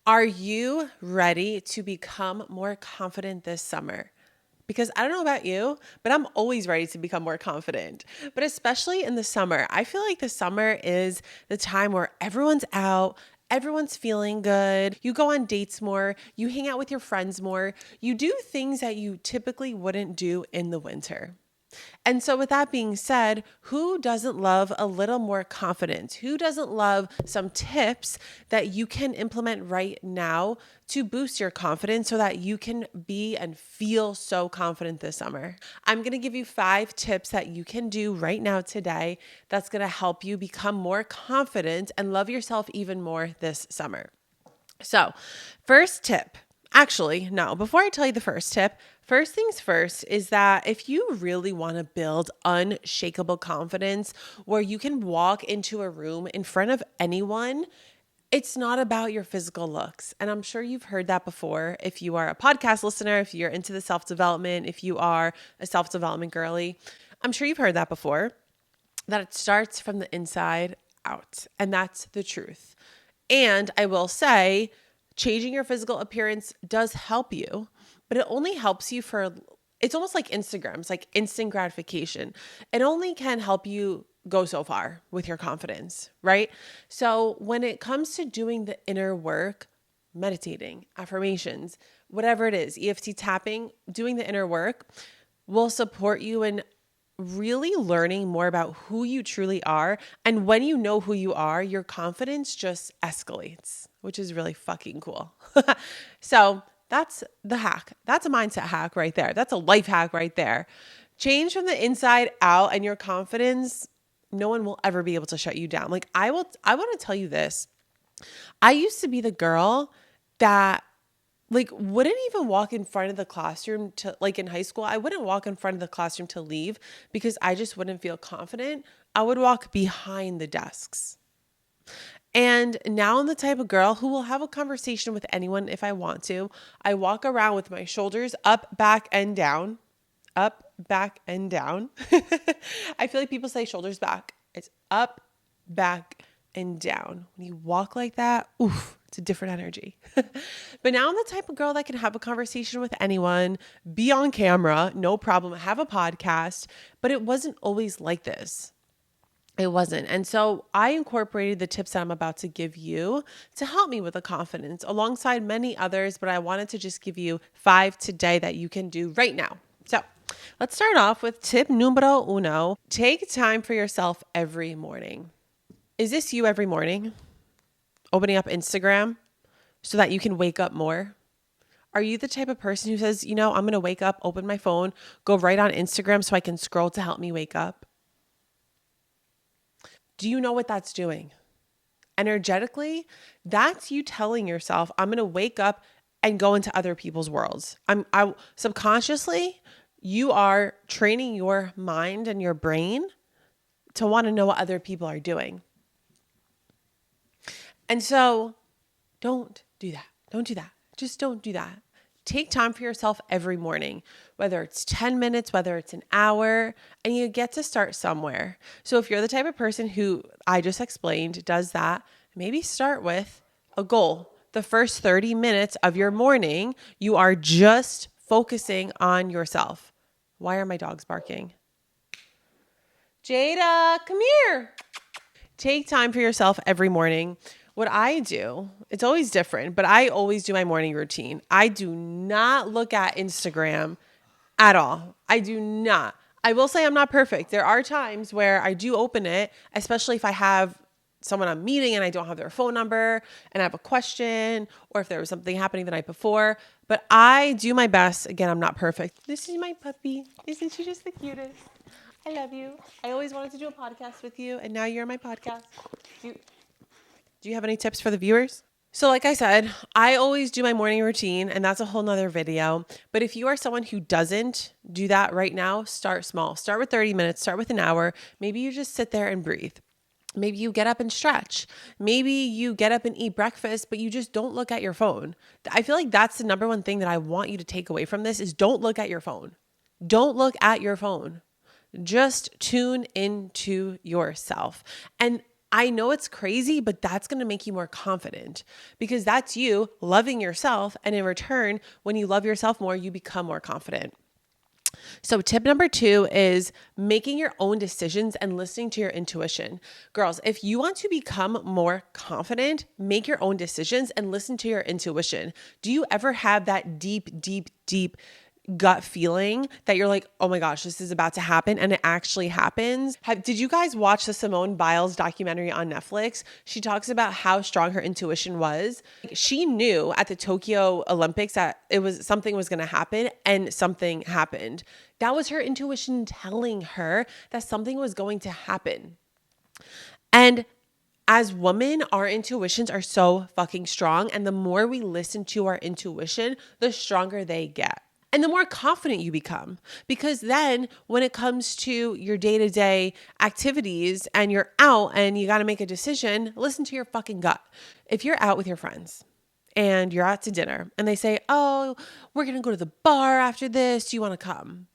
Are you ready to become more confident this summer? Because I don't know about you, but I'm always ready to become more confident. But especially in the summer, I feel like the summer is the time where everyone's out, everyone's feeling good. You go on dates more, you hang out with your friends more, you do things that you typically wouldn't do in the winter. And so, with that being said, who doesn't love a little more confidence? Who doesn't love some tips that you can implement right now to boost your confidence so that you can be and feel so confident this summer? I'm going to give you 5 tips that you can do right now today that's going to help you become more confident and love yourself even more this summer. So, first tip. Actually, no, before I tell you the first tip, first things first is that if you really want to build unshakable confidence where you can walk into a room in front of anyone, it's not about your physical looks. And I'm sure you've heard that before. If you are a podcast listener, if you're into the self-development, if you are a self-development girly, I'm sure you've heard that before, that it starts from the inside out. And that's the truth. And I will say, changing your physical appearance does help you, but it only helps you it's almost like Instagram. It's like instant gratification. It only can help you go so far with your confidence, right? So when it comes to doing the inner work, meditating, affirmations, whatever it is, EFT tapping, doing the inner work will support you in really learning more about who you truly are. And when you know who you are, your confidence just escalates, which is really fucking cool. So that's the hack. That's a mindset hack right there. That's a life hack right there. Change from the inside out, and your confidence, no one will ever be able to shut you down. I want to tell you this. I used to be the girl that wouldn't even walk in front of the classroom to, in high school, I wouldn't walk in front of the classroom to leave because I just wouldn't feel confident. I would walk behind the desks. And now I'm the type of girl who will have a conversation with anyone if I want to. I walk around with my shoulders up, back, and down. Up, back, and down. I feel like people say shoulders back. It's up, back, and down. When you walk like that, oof, it's a different energy. But now I'm the type of girl that can have a conversation with anyone, be on camera, no problem, have a podcast, but it wasn't always like this. It wasn't. And so I incorporated the tips that I'm about to give you to help me with the confidence alongside many others, but I wanted to just give you 5 today that you can do right now. So let's start off with tip numero uno. Take time for yourself every morning. Is this you every morning? Opening up Instagram so that you can wake up more? Are you the type of person who says, I'm going to wake up, open my phone, go right on Instagram so I can scroll to help me wake up? Do you know what that's doing? Energetically, that's you telling yourself, I'm going to wake up and go into other people's worlds. Subconsciously, you are training your mind and your brain to want to know what other people are doing. And so don't do that. Don't do that. Just don't do that. Take time for yourself every morning, whether it's 10 minutes, whether it's an hour, and you get to start somewhere. So if you're the type of person who I just explained does that, maybe start with a goal. The first 30 minutes of your morning, you are just focusing on yourself. Why are my dogs barking? Jada, come here. Take time for yourself every morning. What I do, it's always different, but I always do my morning routine. I do not look at Instagram at all. I do not. I will say I'm not perfect. There are times where I do open it, especially if I have someone I'm meeting and I don't have their phone number and I have a question, or if there was something happening the night before. But I do my best. Again, I'm not perfect. This is my puppy. Isn't she just the cutest? I love you. I always wanted to do a podcast with you, and now you're on my podcast. Do you have any tips for the viewers? So like I said, I always do my morning routine, and that's a whole nother video. But if you are someone who doesn't do that right now, start small. Start with 30 minutes, start with an hour. Maybe you just sit there and breathe. Maybe you get up and stretch. Maybe you get up and eat breakfast, but you just don't look at your phone. I feel like that's the number one thing that I want you to take away from this is don't look at your phone. Don't look at your phone. Just tune into yourself. And I know it's crazy, but that's going to make you more confident because that's you loving yourself. And in return, when you love yourself more, you become more confident. So tip number 2 is making your own decisions and listening to your intuition. Girls, if you want to become more confident, make your own decisions and listen to your intuition. Do you ever have that deep gut feeling that you're like, oh my gosh, this is about to happen, and it actually happens? Did you guys watch the Simone Biles documentary on Netflix? She talks about how strong her intuition was. She knew at the Tokyo Olympics that something was going to happen, and something happened. That was her intuition telling her that something was going to happen. And as women, our intuitions are so fucking strong. And the more we listen to our intuition, the stronger they get. And the more confident you become, because then when it comes to your day-to-day activities and you're out and you got to make a decision, listen to your fucking gut. If you're out with your friends and you're out to dinner and they say, oh, we're going to go to the bar after this, do you want to come?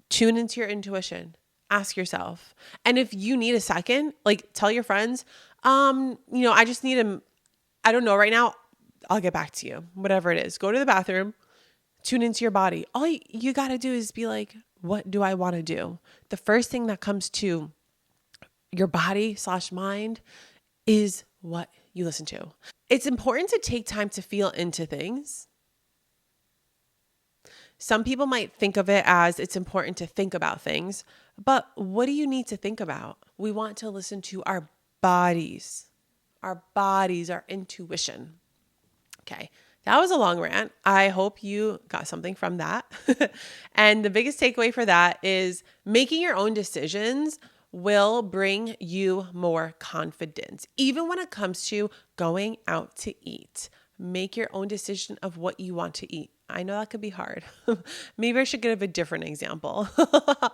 Tune into your intuition. Ask yourself. And if you need a second, like tell your friends, I just need I don't know right now. I'll get back to you. Whatever it is, go to the bathroom. Tune into your body. All you got to do is be like, what do I want to do? The first thing that comes to your body/mind is what you listen to. It's important to take time to feel into things. Some people might think of it as it's important to think about things, but what do you need to think about? We want to listen to our bodies, our intuition. Okay. That was a long rant. I hope you got something from that. And the biggest takeaway for that is making your own decisions will bring you more confidence. Even when it comes to going out to eat, make your own decision of what you want to eat. I know that could be hard. Maybe I should give a different example, but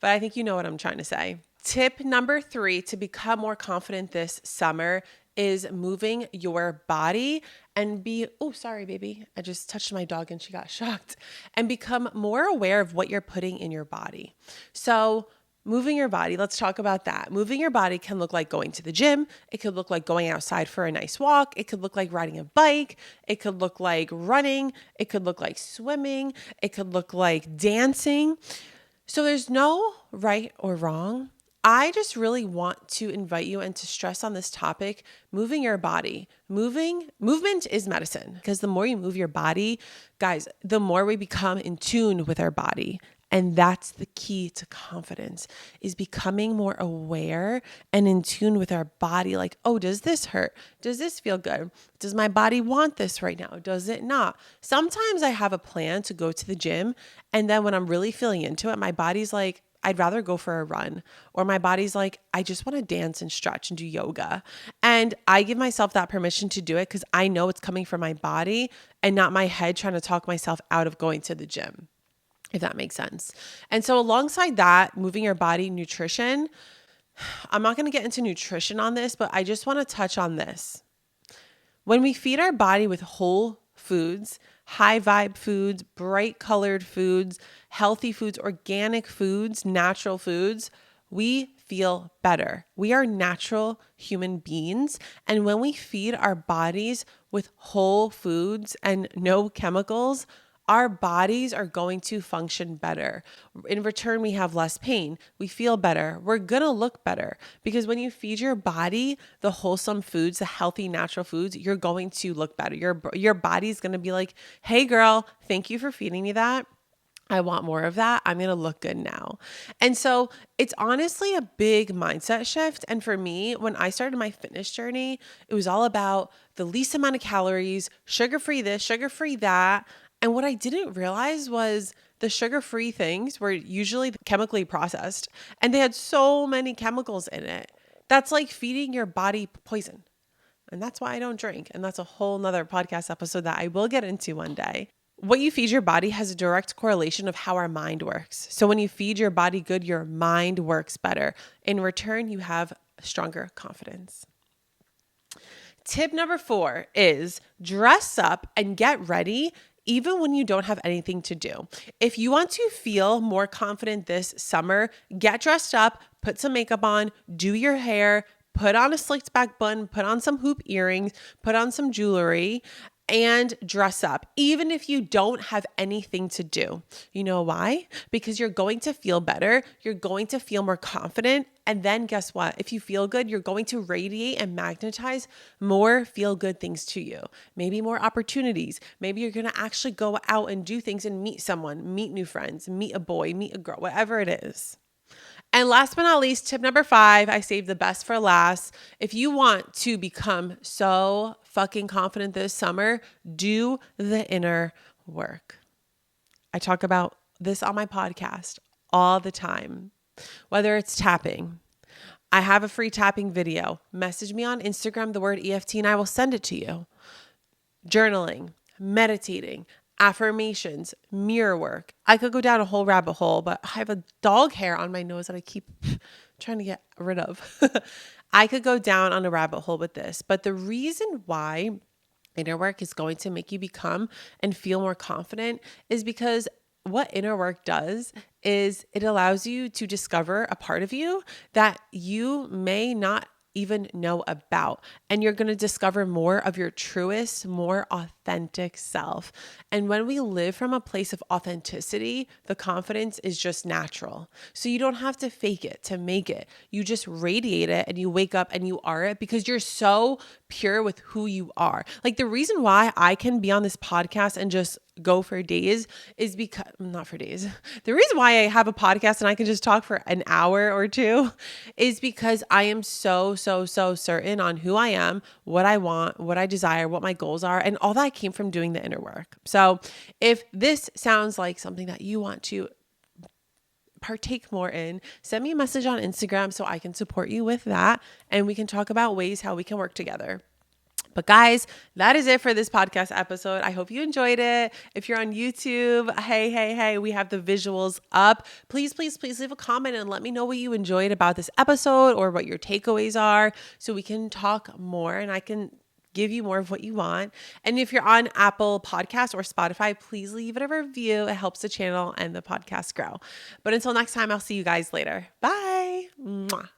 I think you know what I'm trying to say. Tip number 3 to become more confident this summer is moving your body and sorry, baby. I just touched my dog and she got shocked. And become more aware of what you're putting in your body. So moving your body, let's talk about that. Moving your body can look like going to the gym. It could look like going outside for a nice walk. It could look like riding a bike. It could look like running. It could look like swimming. It could look like dancing. So there's no right or wrong. I just really want to invite you and to stress on this topic, moving your body. Movement is medicine, because the more you move your body, guys, the more we become in tune with our body. And that's the key to confidence, is becoming more aware and in tune with our body. Like, oh, does this hurt? Does this feel good? Does my body want this right now? Does it not? Sometimes I have a plan to go to the gym, and then when I'm really feeling into it, my body's like, I'd rather go for a run. Or my body's like, I just want to dance and stretch and do yoga. And I give myself that permission to do it because I know it's coming from my body and not my head trying to talk myself out of going to the gym, if that makes sense. And so alongside that, moving your body, nutrition, I'm not going to get into nutrition on this, but I just want to touch on this. When we feed our body with whole foods, high vibe foods, bright colored foods, healthy foods, organic foods, natural foods, we feel better. We are natural human beings. And when we feed our bodies with whole foods and no chemicals, our bodies are going to function better. In return, we have less pain. We feel better. We're going to look better, because when you feed your body the wholesome foods, the healthy, natural foods, you're going to look better. Your body's going to be like, hey girl, thank you for feeding me that. I want more of that. I'm going to look good now. And so it's honestly a big mindset shift. And for me, when I started my fitness journey, it was all about the least amount of calories, sugar-free this, sugar-free that. And what I didn't realize was the sugar-free things were usually chemically processed, and they had so many chemicals in it. That's like feeding your body poison. And that's why I don't drink. And that's a whole nother podcast episode that I will get into one day. What you feed your body has a direct correlation of how our mind works. So when you feed your body good, your mind works better. In return, you have stronger confidence. Tip number 4 is dress up and get ready even when you don't have anything to do. If you want to feel more confident this summer, get dressed up, put some makeup on, do your hair, put on a slicked back bun, put on some hoop earrings, put on some jewelry, and dress up, even if you don't have anything to do. You know why? Because you're going to feel better. You're going to feel more confident. And then guess what? If you feel good, you're going to radiate and magnetize more feel good things to you. Maybe more opportunities. Maybe you're going to actually go out and do things and meet someone, meet new friends, meet a boy, meet a girl, whatever it is. And last but not least, tip number 5, I saved the best for last. If you want to become so fucking confident this summer, do the inner work. I talk about this on my podcast all the time, whether it's tapping. I have a free tapping video. Message me on Instagram, the word EFT, and I will send it to you. Journaling, meditating, affirmations, mirror work. I could go down a whole rabbit hole, but I have a dog hair on my nose that I keep trying to get rid of. I could go down on a rabbit hole with this, but the reason why inner work is going to make you become and feel more confident is because what inner work does is it allows you to discover a part of you that you may not even know about. And you're going to discover more of your truest, more authentic self. And when we live from a place of authenticity, the confidence is just natural. So you don't have to fake it to make it. You just radiate it and you wake up and you are it because you're so pure with who you are. Like the reason why I can be on this podcast and just go for days is because, not for days. The reason why I have a podcast and I can just talk for an hour or two is because I am so certain on who I am, what I want, what I desire, what my goals are, and all that came from doing the inner work. So if this sounds like something that you want to partake more in, send me a message on Instagram so I can support you with that and we can talk about ways how we can work together. But guys, that is it for this podcast episode. I hope you enjoyed it. If you're on YouTube, hey, we have the visuals up. Please leave a comment and let me know what you enjoyed about this episode or what your takeaways are so we can talk more and I can give you more of what you want. And if you're on Apple Podcasts or Spotify, please leave it a review. It helps the channel and the podcast grow. But until next time, I'll see you guys later. Bye. Mwah.